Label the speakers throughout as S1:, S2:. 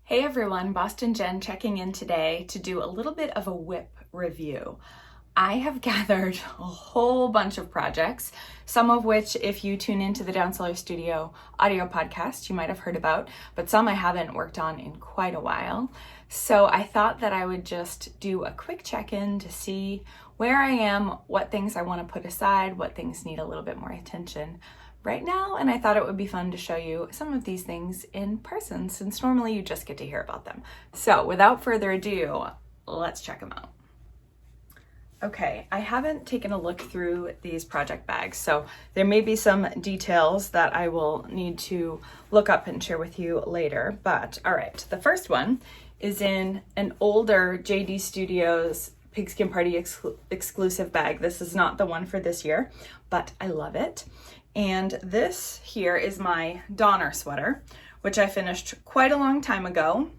S1: Hey everyone, Boston Jen checking in today to do a little bit of a WIP review. I have gathered a whole bunch of projects, some of which if you tune into the Down Cellar Studio audio podcast, you might have heard about, but some I haven't worked on in quite a while. So I thought that I would just do a quick check-in to see where I am, what things I want to put aside, what things need a little bit more attention right now, and I thought it would be fun to show you some of these things in person since normally you just get to hear about them. So without further ado, let's check them out. Okay, I haven't taken a look through these project bags, so there may be some details that I will need to look up and share with you later, but all right, the first one is in an older JD Studios Pigskin Party exclusive bag. This is not the one for this year, but I love it. And this here is my Donner sweater, which I finished quite a long time ago.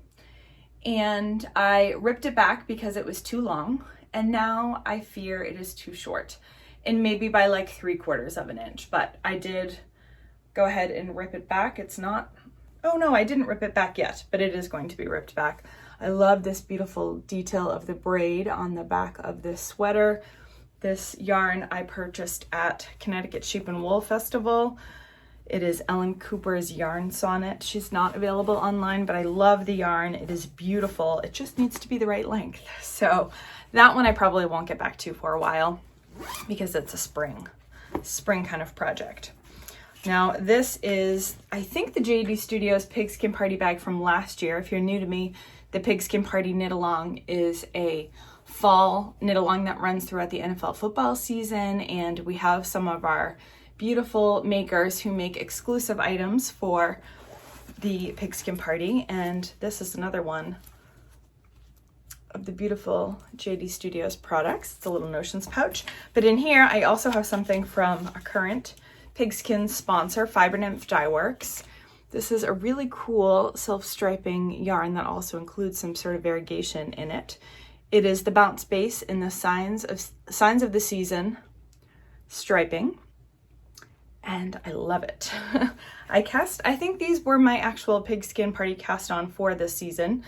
S1: And I ripped it back because it was too long. And now I fear it is too short, and maybe by like 3/4 of an inch. But I did go ahead and rip it back. It's not, oh no, I didn't rip it back yet, but it is going to be ripped back. I love this beautiful detail of the braid on the back of this sweater. This yarn I purchased at Connecticut Sheep and Wool Festival. It is Ellen Cooper's Yarn Sonnet. She's not available online, but I love the yarn. It is beautiful. It just needs to be the right length. So that one I probably won't get back to for a while because it's a spring kind of project. Now this is, I think, the JD Studios Pigskin Party bag from last year. If you're new to me, the Pigskin Party knit along is a fall knit along that runs throughout the NFL football season, and we have some of our beautiful makers who make exclusive items for the Pigskin Party, and this is another one of the beautiful JD Studios products. It's a little notions pouch, but in here I also have something from a current pigskin sponsor, Fibernymph Dye Works. This is a really cool self-striping yarn that also includes some sort of variegation in it. It is the Bounce Base in the Signs of the Season striping, and I love it. I think these were my actual Pigskin Party cast on for this season.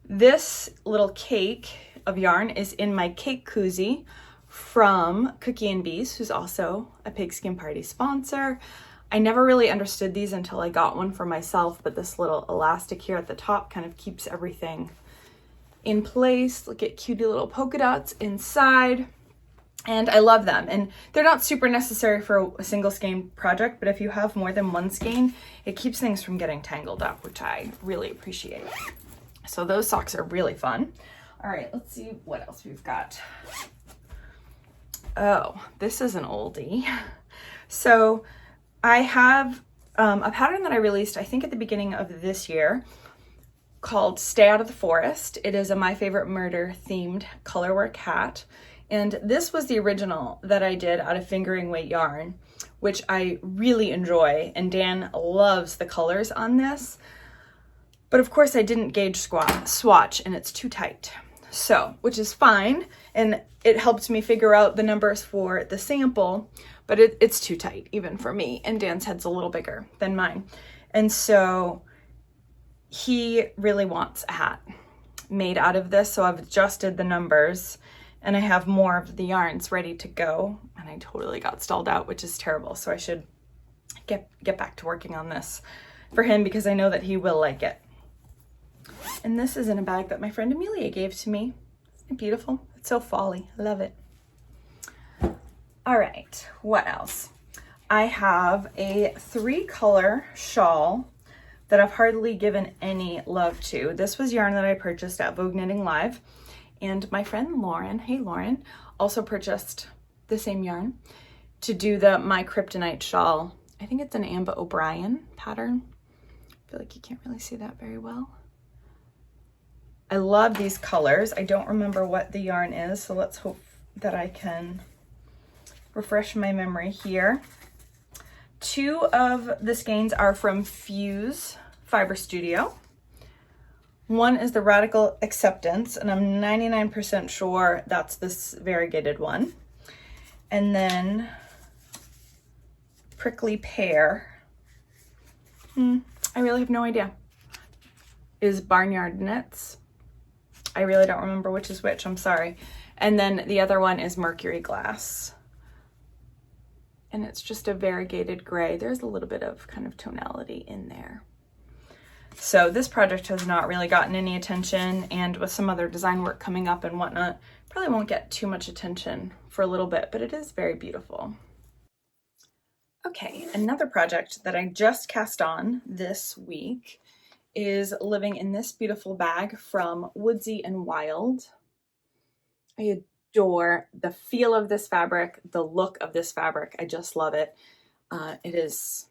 S1: This little cake of yarn is in my cake koozie from Cookie and Bees, who's also a Pigskin Party sponsor. I never really understood these until I got one for myself, but this little elastic here at the top kind of keeps everything in place. Look at cutie little polka dots inside, and I love them. And they're not super necessary for a single skein project, but if you have more than one skein, it keeps things from getting tangled up, which I really appreciate. So those socks are really fun. All right, let's see what else we've got. Oh, this is an oldie. So I have a pattern that I released, I think at the beginning of this year, called Stay Out of the Forest. It is a My Favorite Murder themed colorwork hat. And this was the original that I did out of fingering weight yarn, which I really enjoy. And Dan loves the colors on this. But of course I didn't gauge swatch, and it's too tight. So, which is fine. And it helped me figure out the numbers for the sample, but it's too tight even for me. And Dan's head's a little bigger than mine. And so he really wants a hat made out of this, so I've adjusted the numbers and I have more of the yarns ready to go, and I totally got stalled out, which is terrible. So I should get back to working on this for him because I know that he will like it. And this is in a bag that my friend Amelia gave to me. Isn't it beautiful? It's so fall-y. I love it. All right, what else? I have a 3-color shawl that I've hardly given any love to. This was yarn that I purchased at Vogue Knitting Live, and my friend Lauren, hey Lauren, also purchased the same yarn to do my Kryptonite shawl. I think it's an Amba O'Brien pattern. I feel like you can't really see that very well. I love these colors. I don't remember what the yarn is, so let's hope that I can refresh my memory here. 2 of the skeins are from Fuse Fiber Studio. One is the Radical Acceptance, and I'm 99% sure that's this variegated one. And then Prickly Pear. I really have no idea. is Barnyard Knits. I really don't remember which is which, I'm sorry. And then the other one is Mercury Glass. And it's just a variegated gray. There's a little bit of kind of tonality in there. So this project has not really gotten any attention, and with some other design work coming up and whatnot, probably won't get too much attention for a little bit, but it is very beautiful. Okay, another project that I just cast on this week is living in this beautiful bag from Woodsy and Wild. I adore the feel of this fabric, the look of this fabric. I just love it. It's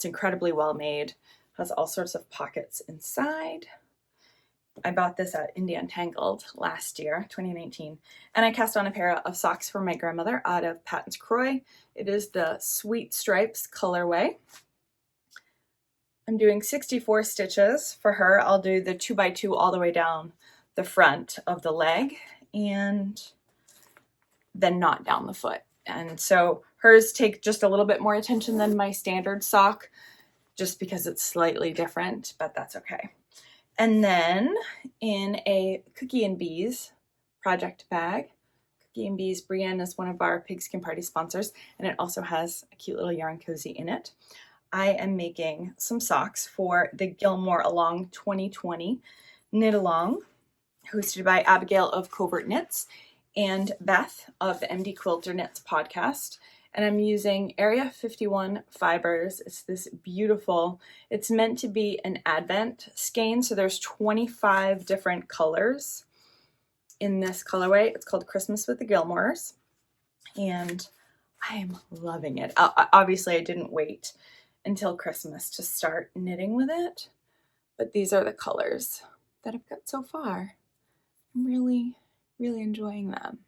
S1: incredibly well made. Has all sorts of pockets inside. I bought this at Indie Untangled last year, 2019, and I cast on a pair of socks for my grandmother out of Patton's Croy. It is the Sweet Stripes colorway. I'm doing 64 stitches for her. I'll do the 2x2 all the way down the front of the leg and then not down the foot. And so hers take just a little bit more attention than my standard sock, just because it's slightly different, but that's okay. And then in a Cookie and Bees project bag, Cookie and Bees, Brienne is one of our Pigskin Party sponsors, and it also has a cute little yarn cozy in it. I am making some socks for the Gilmore Along 2020 Knit Along, hosted by Abigail of Covert Knits and Beth of the MD Quilter Knits podcast. And I'm using Area 51 fibers. It's this beautiful, it's meant to be an Advent skein. So there's 25 different colors in this colorway. It's called Christmas with the Gilmores. And I am loving it. Obviously, I didn't wait until Christmas to start knitting with it, but these are the colors that I've got so far. I'm really, really enjoying them.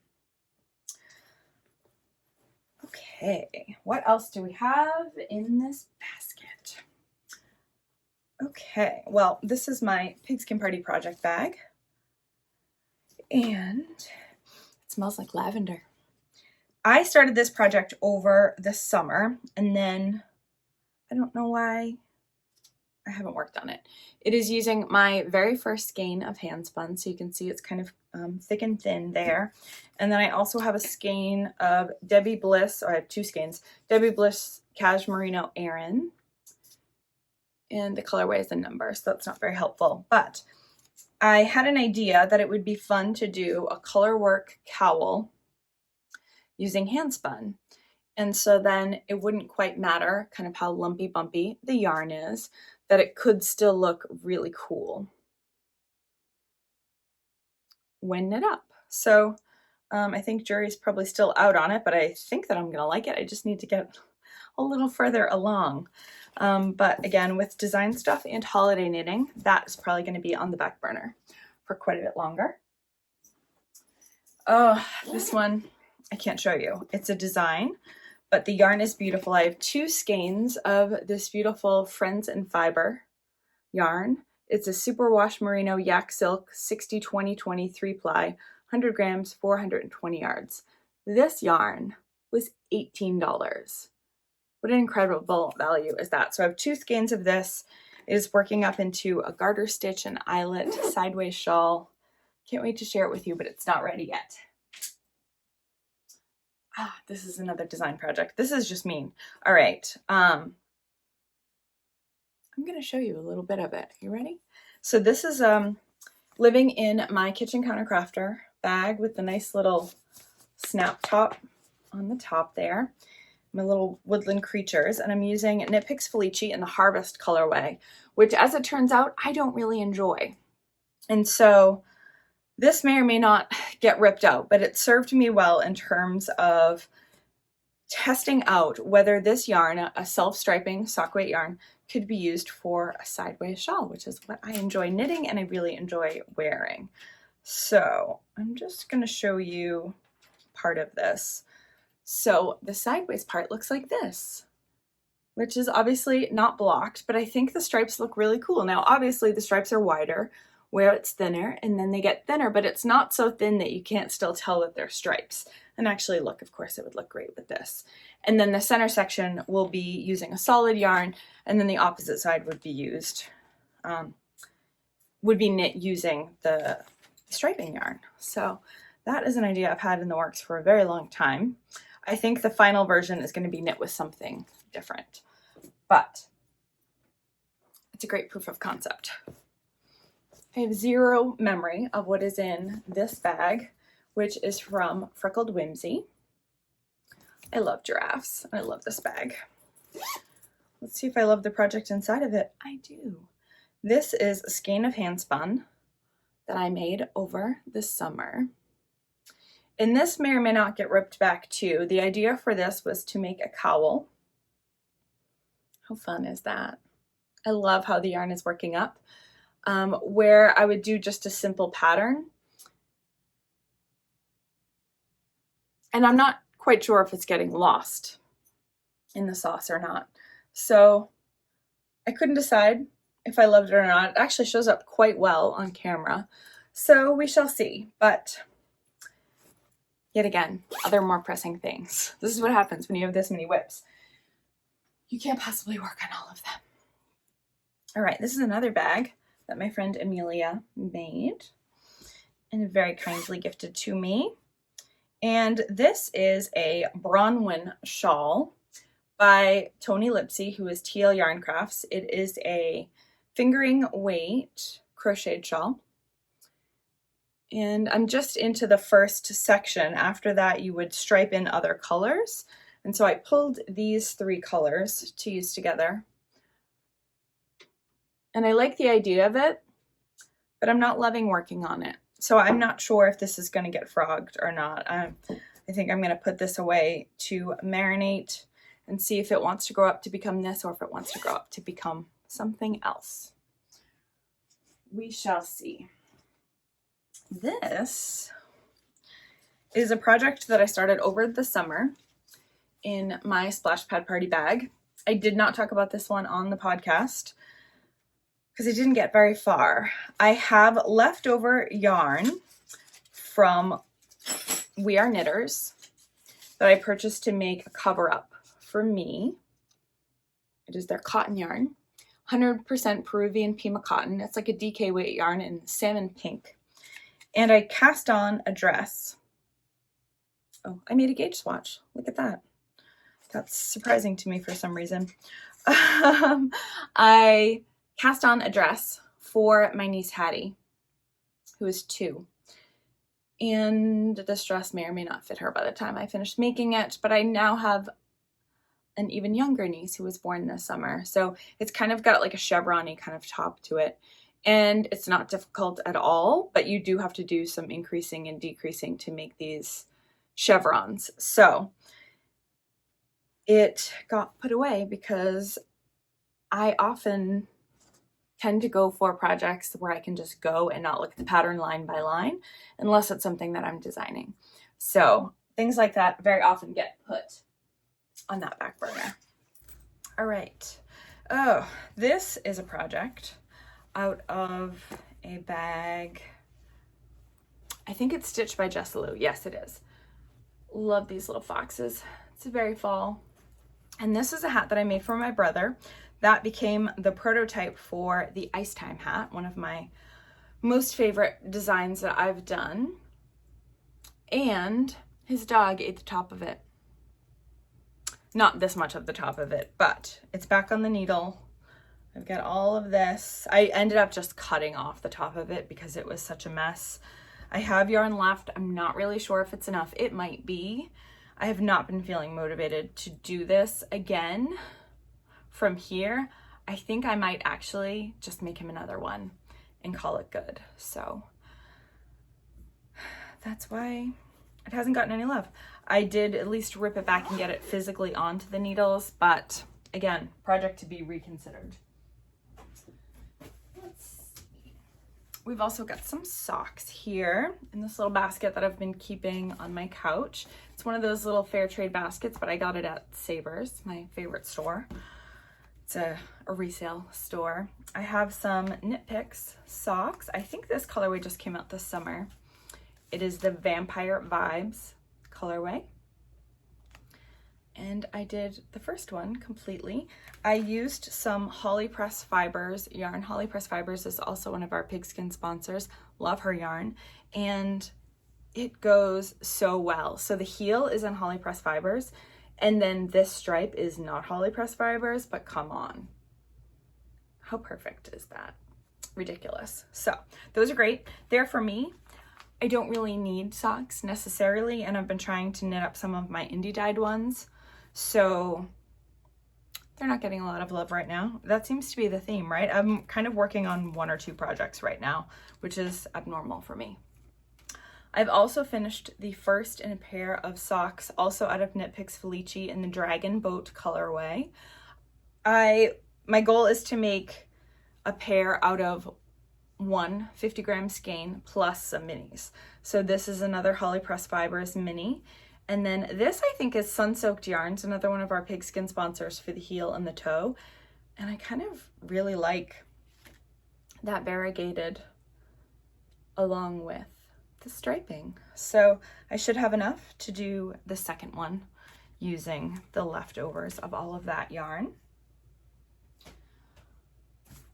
S1: Okay, what else do we have in this basket? Okay, well, this is my Pigskin Party project bag, and it smells like lavender. I started this project over the summer, and then I don't know why I haven't worked on it. It is using my very first skein of hand spun, so you can see it's kind of thick and thin there. And then I also have a skein of Debbie Bliss, or I have two skeins, Debbie Bliss Cashmerino Aran. And the colorway is a number, so that's not very helpful. But I had an idea that it would be fun to do a color work cowl using hand spun. And so then it wouldn't quite matter kind of how lumpy bumpy the yarn is, that it could still look really cool when knit up. So I think jury's probably still out on it, but I think that I'm gonna like it. I just need to get a little further along. But again, with design stuff and holiday knitting, that is probably gonna be on the back burner for quite a bit longer. Oh, this one, I can't show you. It's a design, but the yarn is beautiful. I have two skeins of this beautiful Friends and Fiber yarn. It's a superwash merino yak silk 60-20-20 3-ply, 100 grams, 420 yards. This yarn was $18. What an incredible value is that? So I have two skeins of this. It is working up into a garter stitch, an eyelet, sideways shawl. Can't wait to share it with you, but it's not ready yet. This is another design project. This is just mean. All right. I'm going to show you a little bit of it. You ready? So this is living in my Kitchen Counter Crafter bag with the nice little snap top on the top there. My little woodland creatures, and I'm using Knit Picks Felici in the Harvest colorway, which, as it turns out, I don't really enjoy. And so this may or may not get ripped out, but it served me well in terms of testing out whether this yarn, a self-striping sock weight yarn, could be used for a sideways shawl, which is what I enjoy knitting and I really enjoy wearing. So I'm just going to show you part of this. So the sideways part looks like this, which is obviously not blocked, but I think the stripes look really cool. Now, obviously the stripes are wider where it's thinner, and then they get thinner, but it's not so thin that you can't still tell that they're stripes. And actually, look, of course, it would look great with this. And then the center section will be using a solid yarn, and then the opposite side would be used would be knit using the striping yarn. So that is an idea I've had in the works for a very long time. I think the final version is going to be knit with something different, but it's a great proof of concept. I have zero memory of what is in this bag, which is from Freckled Whimsy. I love giraffes, and I love this bag. Let's see if I love the project inside of it. I do. This is a skein of handspun that I made over the summer. And this may or may not get ripped back too. The idea for this was to make a cowl. How fun is that? I love how the yarn is working up. Where I would do just a simple pattern. And I'm not quite sure if it's getting lost in the sauce or not. So I couldn't decide if I loved it or not. It actually shows up quite well on camera. So we shall see. But yet again, other more pressing things. This is what happens when you have this many WIPs. You can't possibly work on all of them. All right, this is another bag that my friend Amelia made and very kindly gifted to me. And this is a Bronwyn shawl by Tony Lipsey, who is TL Yarn Crafts. It is a fingering weight crocheted shawl. And I'm just into the first section. After that, you would stripe in other colors. And so I pulled these 3 colors to use together. And I like the idea of it, but I'm not loving working on it. So I'm not sure if this is going to get frogged or not. I think I'm going to put this away to marinate and see if it wants to grow up to become this or if it wants to grow up to become something else. We shall see. This is a project that I started over the summer in my splash pad party bag. I did not talk about this one on the podcast because I didn't get very far. I have leftover yarn from We Are Knitters that I purchased to make a cover up for me. It is their cotton yarn, 100% Peruvian Pima cotton. It's like a DK weight yarn in salmon pink. And I cast on a dress. Oh, I made a gauge swatch. Look at that. That's surprising to me for some reason. I cast on a dress for my niece Hattie, who is 2. And this dress may or may not fit her by the time I finish making it, but I now have an even younger niece who was born this summer. So it's kind of got like a chevron-y kind of top to it. And it's not difficult at all, but you do have to do some increasing and decreasing to make these chevrons. So it got put away because I often tend to go for projects where I can just go and not look at the pattern line by line, unless it's something that I'm designing. So things like that very often get put on that back burner. All right. Oh, this is a project out of a bag. I think it's stitched by Jessalou. Yes, it is. Love these little foxes. It's very fall. And this is a hat that I made for my brother. That became the prototype for the Ice Time hat, one of my most favorite designs that I've done. And his dog ate the top of it. Not this much of the top of it, but it's back on the needle. I've got all of this. I ended up just cutting off the top of it because it was such a mess. I have yarn left. I'm not really sure if it's enough. It might be. I have not been feeling motivated to do this again from here. I think I might actually just make him another one and call it good. So that's why it hasn't gotten any love. I did at least rip it back and get it physically onto the needles, but again, project to be reconsidered. We've also got some socks here in this little basket that I've been keeping on my couch. It's one of those little fair trade baskets, but I got it at Savers, my favorite store. It's a resale store. I have some Knit Picks socks. I think this colorway just came out this summer. It is the Vampire Vibes colorway. and I did the first one completely. I used some Polypress Fibers yarn. Polypress Fibers is also one of our pigskin sponsors. Love her yarn, and it goes so well. So the heel is on Polypress Fibers, and then this stripe is not Polypress Fibers, but come on. How perfect is that? Ridiculous. So those are great. They're for me. I don't really need socks necessarily, and I've been trying to knit up some of my indie dyed ones, so they're not getting a lot of love right now. That seems to be the theme, right? I'm kind of working on 1 or 2 projects right now, which is abnormal for me. I've also finished the first in a pair of socks, also out of Knit Picks Felici in the Dragon Boat colorway. My goal is to make a pair out of 1 50-gram skein plus some minis. So this is another Polypress Fibers mini. And then this, I think, is Sun-Soaked Yarns, another one of our pigskin sponsors for the heel and the toe. And I kind of really like that variegated along with the striping. So I should have enough to do the second one using the leftovers of all of that yarn.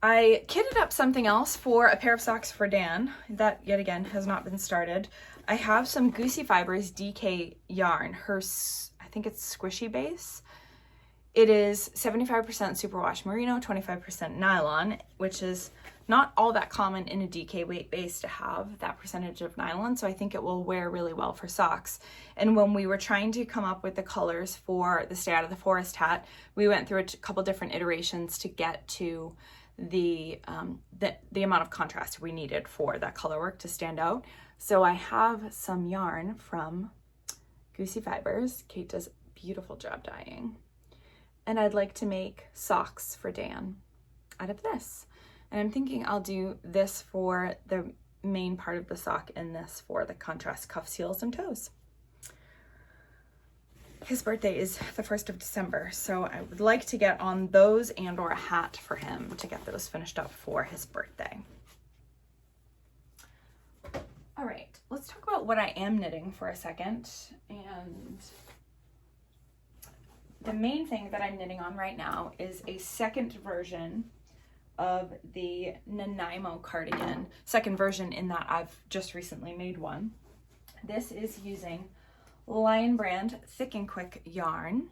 S1: I kitted up something else for a pair of socks for Dan that, yet again, has not been started. I have some Goosey Fibers DK yarn, I think it's squishy base. It is 75% superwash merino, 25% nylon, which is not all that common in a DK weight base to have that percentage of nylon, so I think it will wear really well for socks. And when we were trying to come up with the colors for the Stay Out of the Forest hat, we went through a couple different iterations to get to the amount of contrast we needed for that color work to stand out. So I have some yarn from Goosey Fibers. Kate does a beautiful job dyeing. And I'd like to make socks for Dan out of this. And I'm thinking I'll do this for the main part of the sock and this for the contrast cuffs, heels, and toes. His birthday is the 1st of December, so I would like to get on those and or a hat for him to get those finished up for his birthday. All right, let's talk about what I am knitting for a second. And the main thing that I'm knitting on right now is a second version of the Nanaimo Cardigan. Second version in that I've just recently made one. This is using Lion Brand Thick and Quick yarn.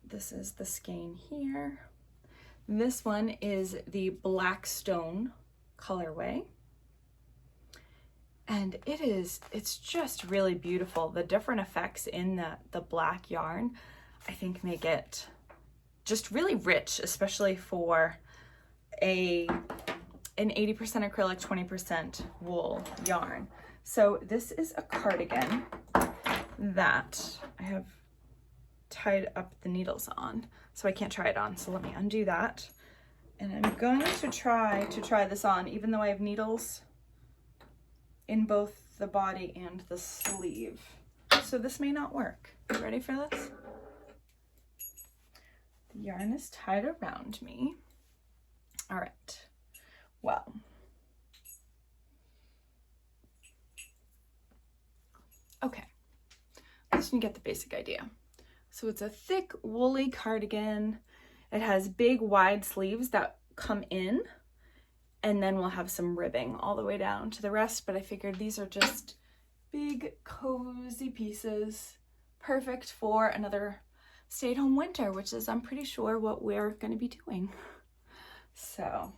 S1: This is the skein here. This one is the Blackstone colorway. And it's just really beautiful. The different effects in the black yarn, I think, make it just really rich, especially for an 80% acrylic, 20% wool yarn. So this is a cardigan that I have tied up the needles on, so I can't try it on. So let me undo that. And I'm going to try this on, even though I have needles in both the body and the sleeve. So this may not work. You ready for this? The yarn is tied around me. All right, well. Okay, let's get the basic idea. So it's a thick woolly cardigan. It has big wide sleeves that come in, and then we'll have some ribbing all the way down to the rest, but I figured these are just big cozy pieces, perfect for another stay-at-home winter, which is, I'm pretty sure, what we're going to be doing. So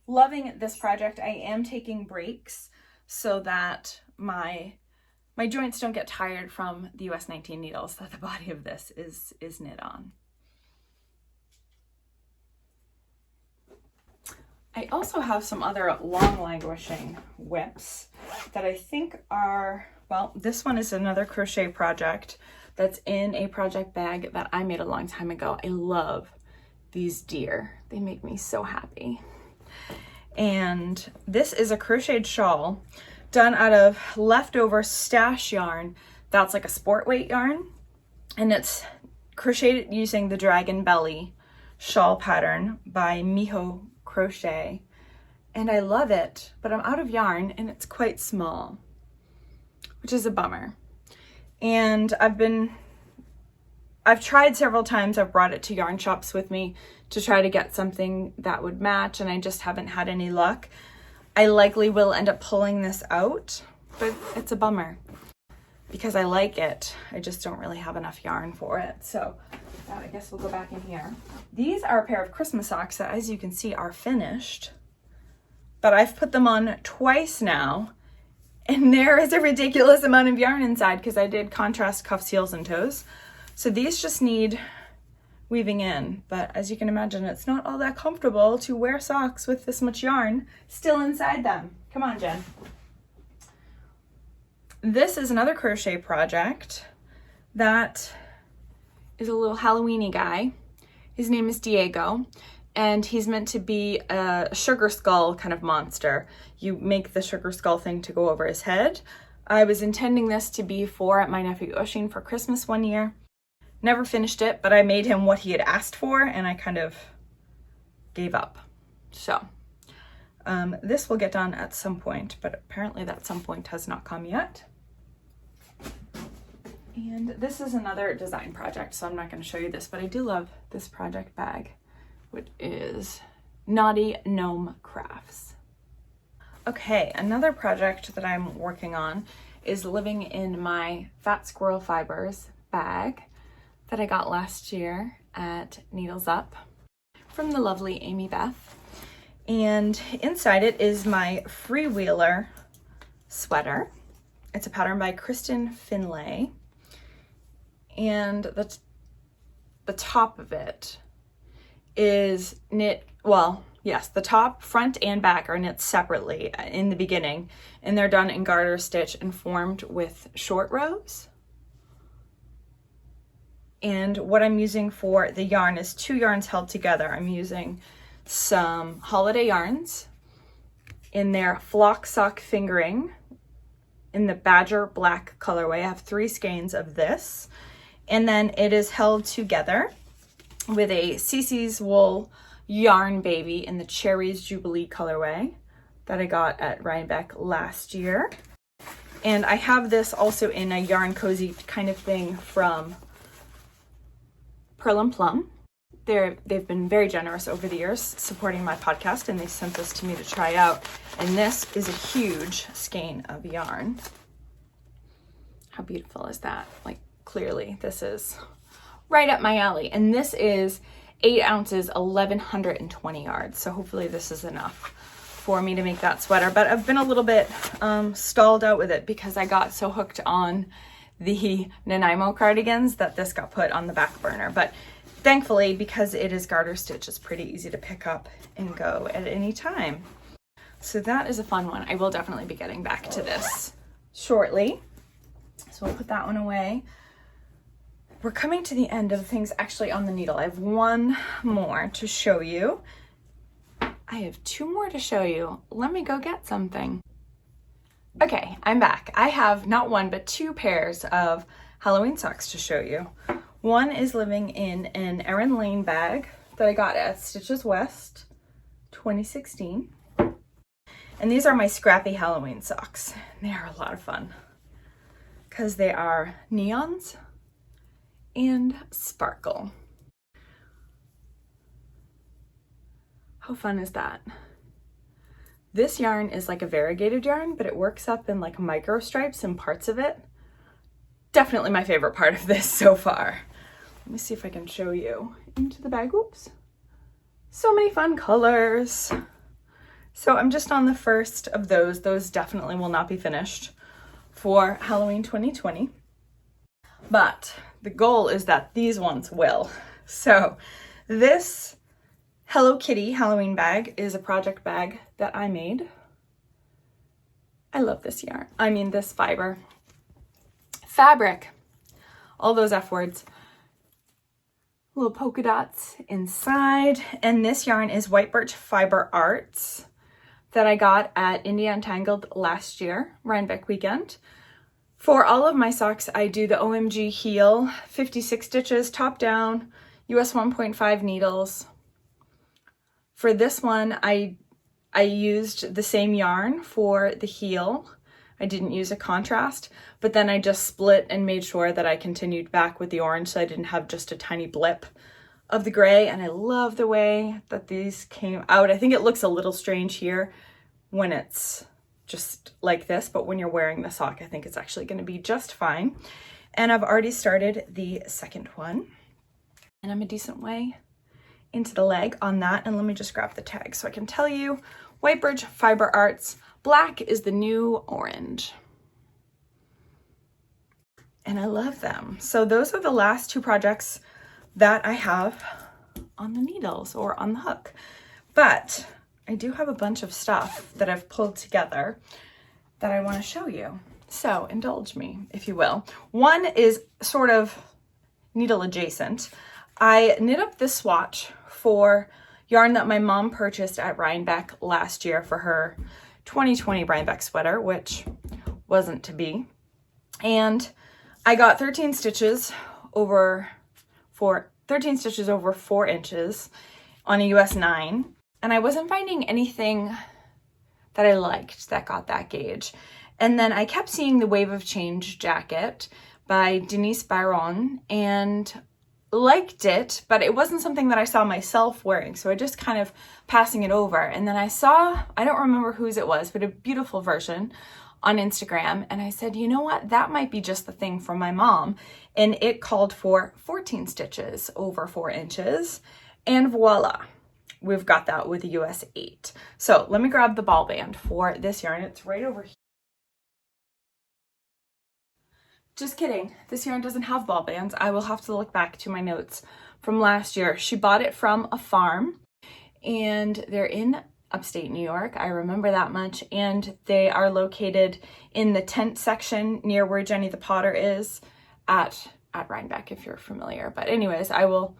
S1: loving this project. I am taking breaks so that my joints don't get tired from the US 19 needles that the body of this is knit on. I also have some other long languishing WIPs that I think are, well, this one is another crochet project that's in a project bag that I made a long time ago. I love these deer. They make me so happy. And this is a crocheted shawl done out of leftover stash yarn that's like a sport weight yarn, and it's crocheted using the Dragon Belly shawl pattern by Miho Crochet, and I love it, but I'm out of yarn and it's quite small, which is a bummer. And I've tried several times. I've brought it to yarn shops with me to try to get something that would match, and I just haven't had any luck. I likely will end up pulling this out, but it's a bummer because I like it. I just don't really have enough yarn for it. So I guess we'll go back in here. These are a pair of Christmas socks that, as you can see, are finished, but I've put them on twice now, and there is a ridiculous amount of yarn inside because I did contrast cuffs, heels, and toes. So these just need weaving in, but as you can imagine, it's not all that comfortable to wear socks with this much yarn still inside them. Come on, Jen. This is another crochet project that is a little Halloween-y guy. His name is Diego, and he's meant to be a sugar skull kind of monster. You make the sugar skull thing to go over his head. I was intending this to be for my nephew Oshin for Christmas one year. Never finished it, but I made him what he had asked for, and I kind of gave up. So this will get done at some point, but apparently that some point has not come yet. And this is another design project, so I'm not going to show you this, but I do love this project bag, which is Naughty Gnome Crafts. Okay, another project that I'm working on is living in my Fat Squirrel Fibers bag that I got last year at Needles Up from the lovely Amy Beth. And inside it is my Freewheeler sweater. It's a pattern by Kristen Finlay. And the top of it is knit, well, yes, the top, front, and back are knit separately in the beginning, and they're done in garter stitch and formed with short rows. And what I'm using for the yarn is 2 yarns held together. I'm using some holiday yarns in their flock sock fingering in the Badger Black colorway. I have 3 skeins of this. And then it is held together with a Cece's Wool Yarn Baby in the Cherries Jubilee colorway that I got at Rhinebeck last year. And I have this also in a yarn cozy kind of thing from Pearl and Plum. They've been very generous over the years supporting my podcast, and they sent this to me to try out. And this is a huge skein of yarn. How beautiful is that? Like, clearly this is right up my alley. And this is 8 ounces, 1,120 yards. So hopefully this is enough for me to make that sweater. But I've been a little bit stalled out with it because I got so hooked on the Nanaimo cardigans that this got put on the back burner. But thankfully, because it is garter stitch, it's pretty easy to pick up and go at any time. So that is a fun one. I will definitely be getting back to this shortly. So we'll put that one away. We're coming to the end of things actually on the needle. I have one more to show you. I have 2 more to show you. Let me go get something. Okay, I'm back. I have not 1, but 2 pairs of Halloween socks to show you. One is living in an Erin Lane bag that I got at Stitches West 2016. And these are my scrappy Halloween socks. They are a lot of fun because they are neons and sparkle. How fun is that? This yarn is like a variegated yarn, but it works up in like micro stripes and parts of it. Definitely my favorite part of this so far. Let me see if I can show you into the bag. Oops. So many fun colors. So I'm just on the first of those. Those definitely will not be finished for Halloween 2020. But the goal is that these ones will. So this Hello Kitty Halloween bag is a project bag that I made. I love this yarn. I mean, this fiber. Fabric. All those F words. Little polka dots inside. And this yarn is White Birch Fiber Arts that I got at India Untangled last year, Rhinebeck weekend. For all of my socks, I do the OMG heel, 56 stitches, top down, US 1.5 needles. For this one, I used the same yarn for the heel. I didn't use a contrast, but then I just split and made sure that I continued back with the orange so I didn't have just a tiny blip of the gray. And I love the way that these came out. I think it looks a little strange here when it's just like this, but when you're wearing the sock, I think it's actually going to be just fine. And I've already started the second one, and I'm a decent way into the leg on that. And let me just grab the tag so I can tell you. Whitebridge Fiber Arts, black is the new orange. And I love them. So those are the last two projects that I have on the needles or on the hook. But I do have a bunch of stuff that I've pulled together that I want to show you. So indulge me, if you will. One is sort of needle adjacent. I knit up this swatch for yarn that my mom purchased at Rhinebeck last year for her 2020 Rhinebeck sweater, which wasn't to be. And I got 13 stitches over 4 inches on a US 9. And I wasn't finding anything that I liked that got that gauge. And then I kept seeing the Wave of Change jacket by Denise Byron and liked it, but it wasn't something that I saw myself wearing. So I just kind of passing it over. And then I saw, I don't remember whose it was, but a beautiful version on Instagram. And I said, you know what, that might be just the thing for my mom. And it called for 14 stitches over 4 inches. And voila, we've got that with a US 8. So let me grab the ball band for this yarn. It's right over here. Just kidding, this yarn doesn't have ball bands. I will have to look back to my notes from last year. She bought it from a farm and they're in upstate New York. I remember that much. And they are located in the tent section near where Jenny the Potter is at Rhinebeck, if you're familiar. But anyways, I will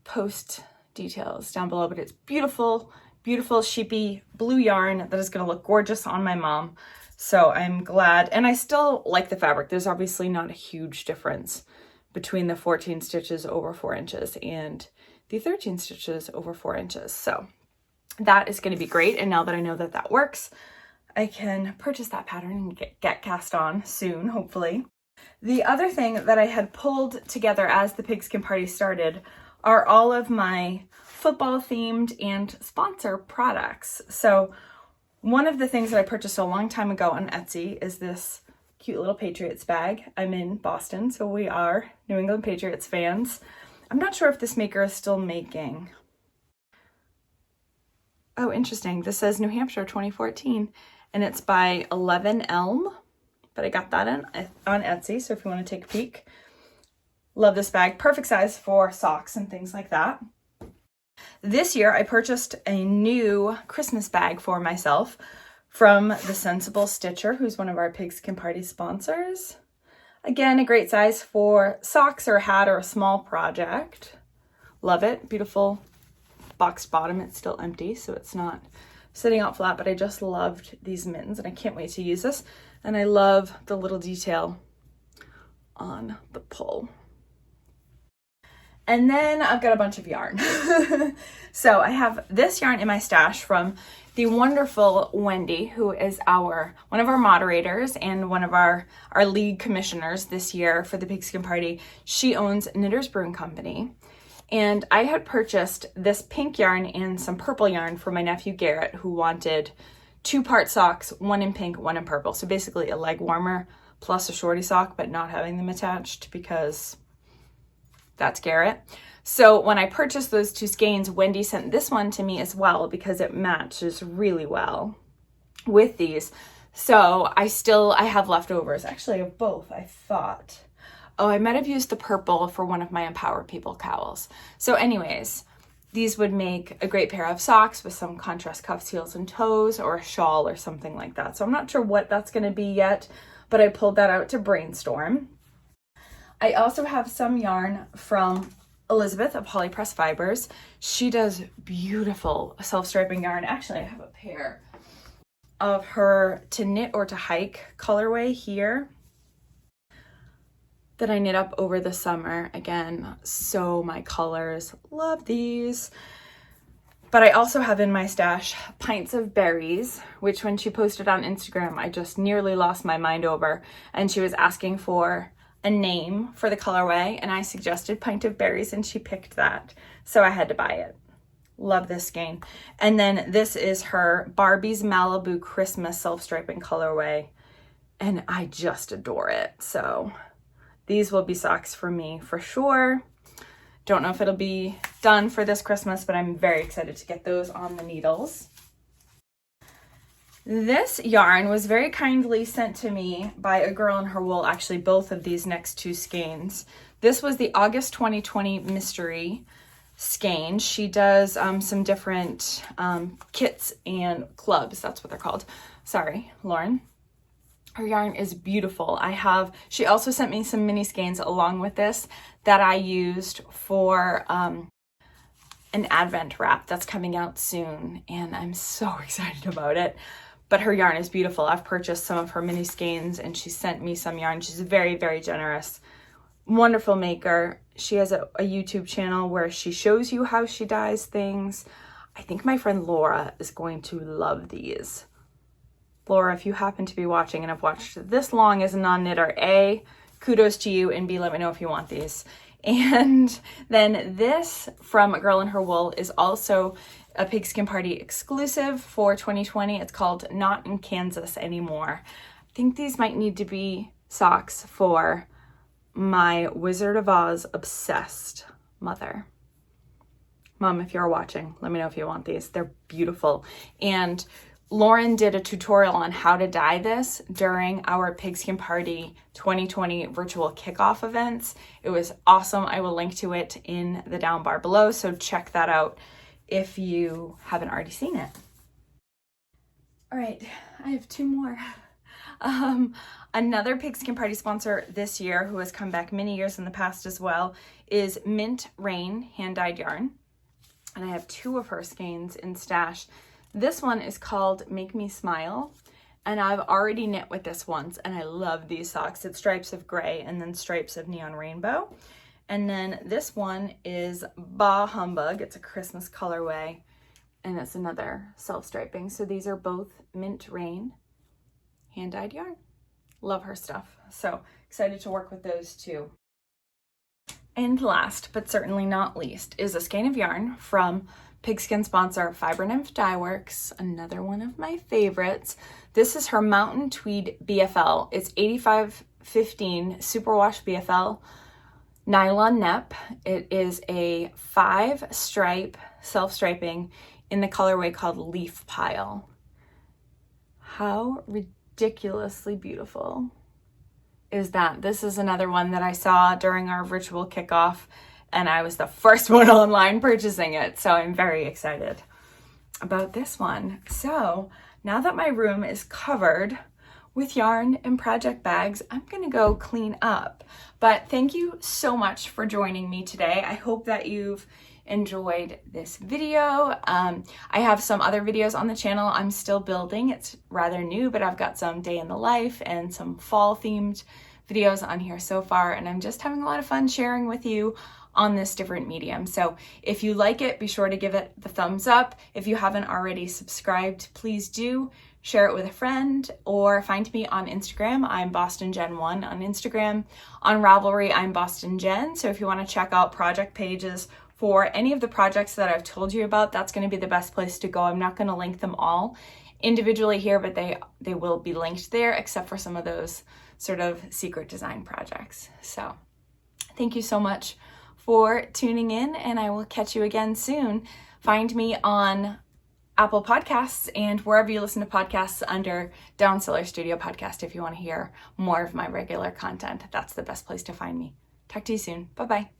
S1: post details down below, but it's beautiful, beautiful sheepy blue yarn that is going to look gorgeous on my mom. So I'm glad, and I still like the fabric. There's obviously not a huge difference between the 14 stitches over 4 inches and the 13 stitches over 4 inches. So that is going to be great. And now that I know that that works, I can purchase that pattern and get cast on soon, hopefully. The other thing that I had pulled together as the pigskin party started are all of my football themed and sponsor products. So one of the things that I purchased a long time ago on Etsy is this cute little Patriots bag. I'm in Boston, so we are New England Patriots fans. I'm not sure if this maker is still making. Oh, interesting. This says New Hampshire 2014, and it's by 11 Elm, but I got that on Etsy, so if you want to take a peek. Love this bag. Perfect size for socks and things like that. This year, I purchased a new Christmas bag for myself from the Sensible Stitcher, who's one of our Pigskin Party sponsors. Again, a great size for socks or a hat or a small project. Love it. Beautiful boxed bottom. It's still empty, so it's not sitting out flat, but I just loved these mittens, and I can't wait to use this. And I love the little detail on the pull. And then I've got a bunch of yarn. So I have this yarn in my stash from the wonderful Wendy, who is one of our moderators and one of our league commissioners this year for the Pigskin Party. She owns Knitters Brewing Company. And I had purchased this pink yarn and some purple yarn for my nephew Garrett, who wanted 2-part socks, one in pink, one in purple. So basically a leg warmer plus a shorty sock, but not having them attached because that's Garrett. So when I purchased those 2 skeins, Wendy sent this one to me as well because it matches really well with these. So I have leftovers, actually of both, I thought. Oh, I might have used the purple for one of my Empower People cowls. So anyways, these would make a great pair of socks with some contrast cuffs, heels, and toes, or a shawl or something like that. So I'm not sure what that's going to be yet, but I pulled that out to brainstorm. I also have some yarn from Elizabeth of Polypress Fibers. She does beautiful self-striping yarn. Actually, I have a pair of her To Knit or To Hike colorway here that I knit up over the summer. Again, so my colors. Love these. But I also have in my stash Pints of Berries, which when she posted on Instagram, I just nearly lost my mind over. And she was asking for a name for the colorway, and I suggested Pint of Berries, and she picked that. So I had to buy it. Love this skein. And then this is her Barbie's Malibu Christmas self-striping colorway, and I just adore it. So these will be socks for me for sure. Don't know if it'll be done for this Christmas, but I'm very excited to get those on the needles. This yarn was very kindly sent to me by a girl in her wool, actually both of these next two skeins. This was the August 2020 Mystery skein. She does some different kits and clubs, that's what they're called. Sorry, Lauren. Her yarn is beautiful. She also sent me some mini skeins along with this that I used for an Advent wrap that's coming out soon, and I'm so excited about it. But her yarn is beautiful. I've purchased some of her mini skeins, and she sent me some yarn. She's very, very generous. Wonderful maker. She has a YouTube channel where she shows you how she dyes things. I think my friend Laura is going to love these. Laura, if you happen to be watching and have watched this long as a non-knitter, A, kudos to you, and B, let me know if you want these. And then this from A Girl in Her Wool is also a Pigskin Party exclusive for 2020. It's called Not in Kansas Anymore. I think these might need to be socks for my Wizard of Oz obsessed mother. Mom, if you're watching, let me know if you want these. They're beautiful. And Lauren did a tutorial on how to dye this during our Pigskin Party 2020 virtual kickoff events. It was awesome. I will link to it in the down bar below, so check that out if you haven't already seen it. All right, I have two more. Another Pigskin Party sponsor this year, who has come back many years in the past as well, is Mint Rain hand-dyed yarn. And I have two of her skeins in stash. This one is called Make Me Smile, and I've already knit with this once, and I love these socks. It's stripes of gray and then stripes of neon rainbow. And then this one is Bah Humbug. It's a Christmas colorway, and it's another self-striping. So these are both Mint Rain hand-dyed yarn. Love her stuff. So excited to work with those too. And last, but certainly not least, is a skein of yarn from Pigskin sponsor Fibernymph Dye Works, another one of my favorites. This is her Mountain Tweed BFL. It's 8515 Superwash BFL nylon nep. It is a 5-stripe self-striping in the colorway called Leaf Pile. How ridiculously beautiful is that? This is another one that I saw during our virtual kickoff, and I was the first one online purchasing it. So I'm very excited about this one. So now that my room is covered with yarn and project bags, I'm gonna go clean up. But thank you so much for joining me today. I hope that you've enjoyed this video. I have some other videos on the channel I'm still building. It's rather new, but I've got some day in the life and some fall themed videos on here so far, and I'm just having a lot of fun sharing with you on this different medium. So if you like it, be sure to give it the thumbs up. If you haven't already subscribed, please do. Share it with a friend, or find me on Instagram. I'm BostonJen1 on Instagram. On Ravelry, I'm BostonJen. So if you want to check out project pages for any of the projects that I've told you about, that's going to be the best place to go. I'm not going to link them all individually here, but they will be linked there, except for some of those sort of secret design projects. So thank you so much for tuning in, and I will catch you again soon. Find me on Apple Podcasts and wherever you listen to podcasts under Down Cellar Studio Podcast if you want to hear more of my regular content. That's the best place to find me. Talk to you soon. Bye-bye.